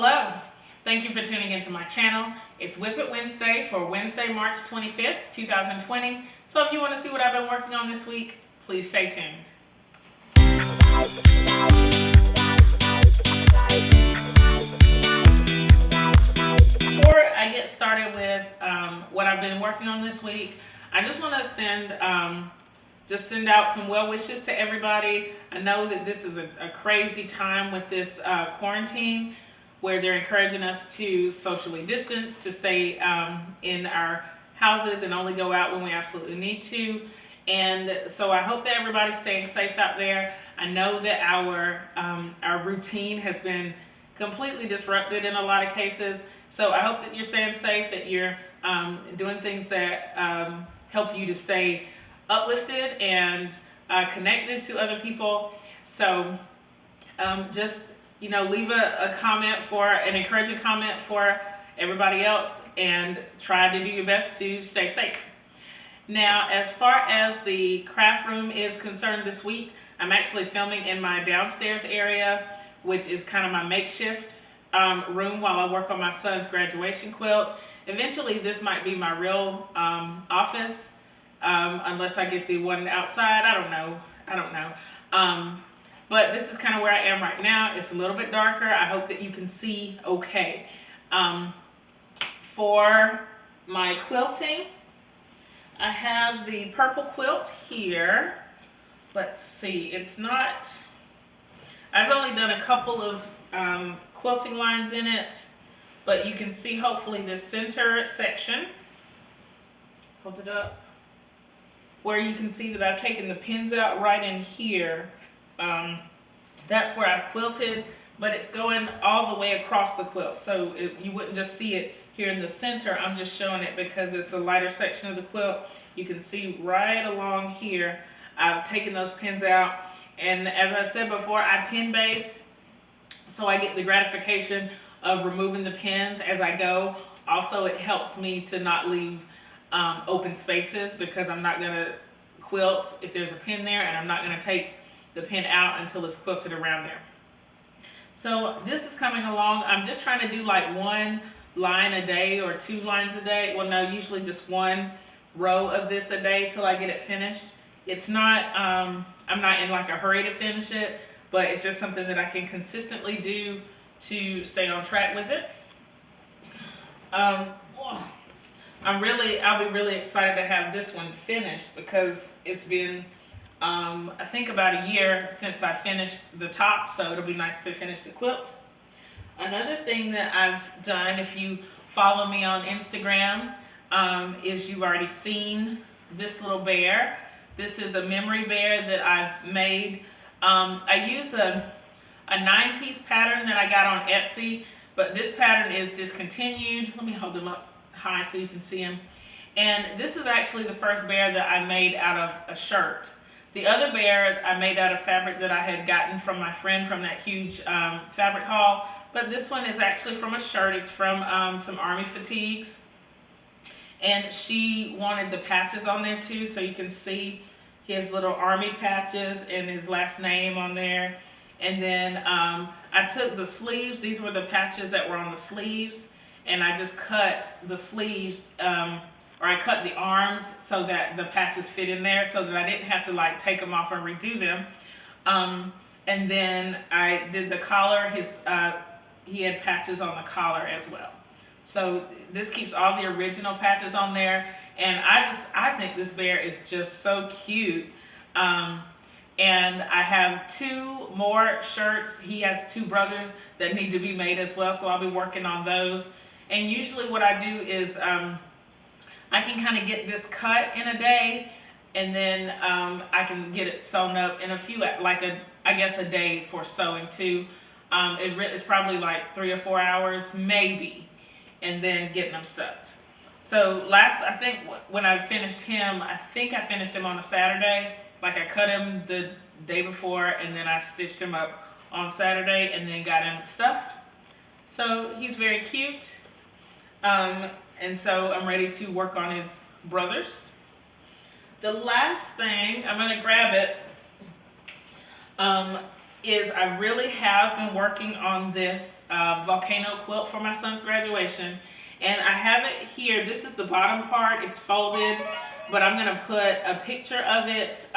Hello, thank you for tuning into my channel. It's Whip It Wednesday for Wednesday, March 25th, 2020. So if you want to see what I've been working on this week, please stay tuned. Before I get started with what I've been working on this week, I just want to send out some well wishes to everybody. I know that this is a crazy time with this quarantine, where they're encouraging us to socially distance, to stay in our houses and only go out when we absolutely need to. And so I hope that everybody's staying safe out there. I know that our routine has been completely disrupted in a lot of cases. So I hope that you're staying safe, that you're doing things that help you to stay uplifted and connected to other people. So just leave a comment, for an encouraging comment for everybody else, and try to do your best to stay safe. Now, as far as the craft room is concerned this week, I'm actually filming in my downstairs area, which is kind of my makeshift room while I work on my son's graduation quilt. Eventually, this might be my real office, unless I get the one outside. I don't know. But this is kind of where I am right now. It's a little bit darker. I hope that you can see okay. For my quilting, I have the purple quilt here. Let's see, I've only done a couple of quilting lines in it, but you can see hopefully this center section. Hold it up. Where you can see that I've taken the pins out right in here. That's where I've quilted, but it's going all the way across the quilt, so you wouldn't just see it here in the center. I'm just showing it because it's a lighter section of the quilt. You can see right along here I've taken those pins out, and as I said before, I pin based, so I get the gratification of removing the pins as I go. Also, it helps me to not leave open spaces, because I'm not going to quilt if there's a pin there, and I'm not going to take the pin out until it's quilted around there. So this is coming along. I'm just trying to do like one line a day or 2 lines a day. Well, no, usually just one row of this a day till I get it finished. It's not, I'm not in like a hurry to finish it, but it's just something that I can consistently do to stay on track with it. I'll be really excited to have this one finished, because it's been I think about a year since I finished the top, so it'll be nice to finish the quilt. Another thing that I've done, if you follow me on Instagram, is you've already seen this little bear. This is a memory bear that I've made. I use a 9-piece pattern that I got on Etsy, but this pattern is discontinued. Let me hold him up high so you can see him. And this is actually the first bear that I made out of a shirt. The other bear I made out of fabric that I had gotten from my friend from that huge fabric haul, but this one is actually from a shirt. It's from some army fatigues, and she wanted the patches on there too, so you can see his little army patches and his last name on there. And then I took the sleeves. These were the patches that were on the sleeves, and I just cut the sleeves, or I cut the arms so that the patches fit in there, so that I didn't have to like take them off and redo them. And then I did the collar. He had patches on the collar as well. So this keeps all the original patches on there, and I think this bear is just so cute. And I have 2 more shirts. He has 2 brothers that need to be made as well, so I'll be working on those. And usually what I do is I can kind of get this cut in a day, and then I can get it sewn up in a few, I guess a day for sewing too. It's probably like 3 or 4 hours maybe, and then getting them stuffed. So I think when I finished him, I think I finished him on a Saturday. Like I cut him the day before, and then I stitched him up on Saturday, and then got him stuffed. So he's very cute. And so I'm ready to work on his brothers. The last thing, I'm going to grab it. is I really have been working on this volcano quilt for my son's graduation, and I have it here. This is the bottom part. It's folded, but I'm going to put a picture of it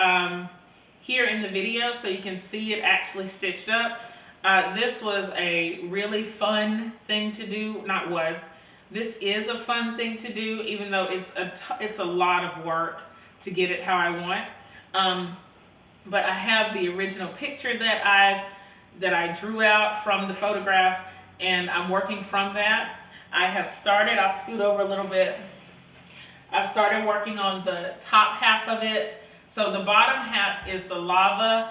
here in the video so you can see it actually stitched up. This was a really fun thing to do. Not was. This is a fun thing to do, even though it's a lot of work to get it how I want. But I have the original picture that I drew out from the photograph, and I'm working from that. I have started, I'll scoot over a little bit. I've started working on the top half of it. So the bottom half is the lava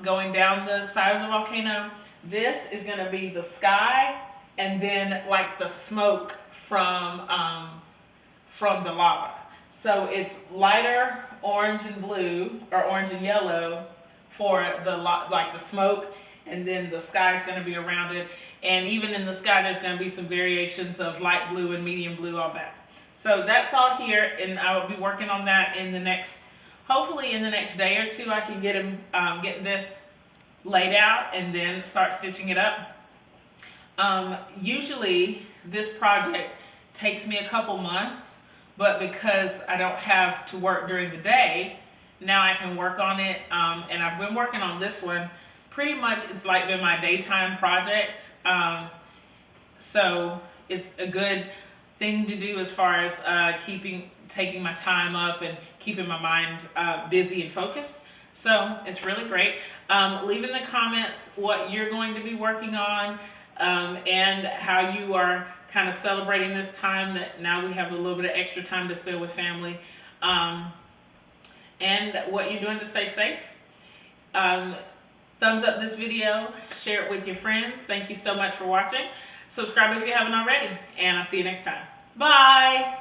going down the side of the volcano. This is going to be the sky, and then like the smoke from the lava. So it's lighter orange and blue, or orange and yellow for the smoke, and then the sky is going to be around it. And even in the sky, there's going to be some variations of light blue and medium blue, all that. So that's all here, and I will be working on that in the next, hopefully in the next day or two. I can get this laid out and then start stitching it up. Usually this project takes me a couple months, but because I don't have to work during the day, now I can work on it. And I've been working on this one pretty much, it's like been my daytime project. So it's a good thing to do as far as taking my time up and keeping my mind busy and focused. So it's really great. Leave in the comments what you're going to be working on, and how you are kind of celebrating this time that now we have a little bit of extra time to spend with family, and what you're doing to stay safe. Thumbs up this video, share it with your friends. Thank you so much for watching. Subscribe if you haven't already, and I'll see you next time. Bye!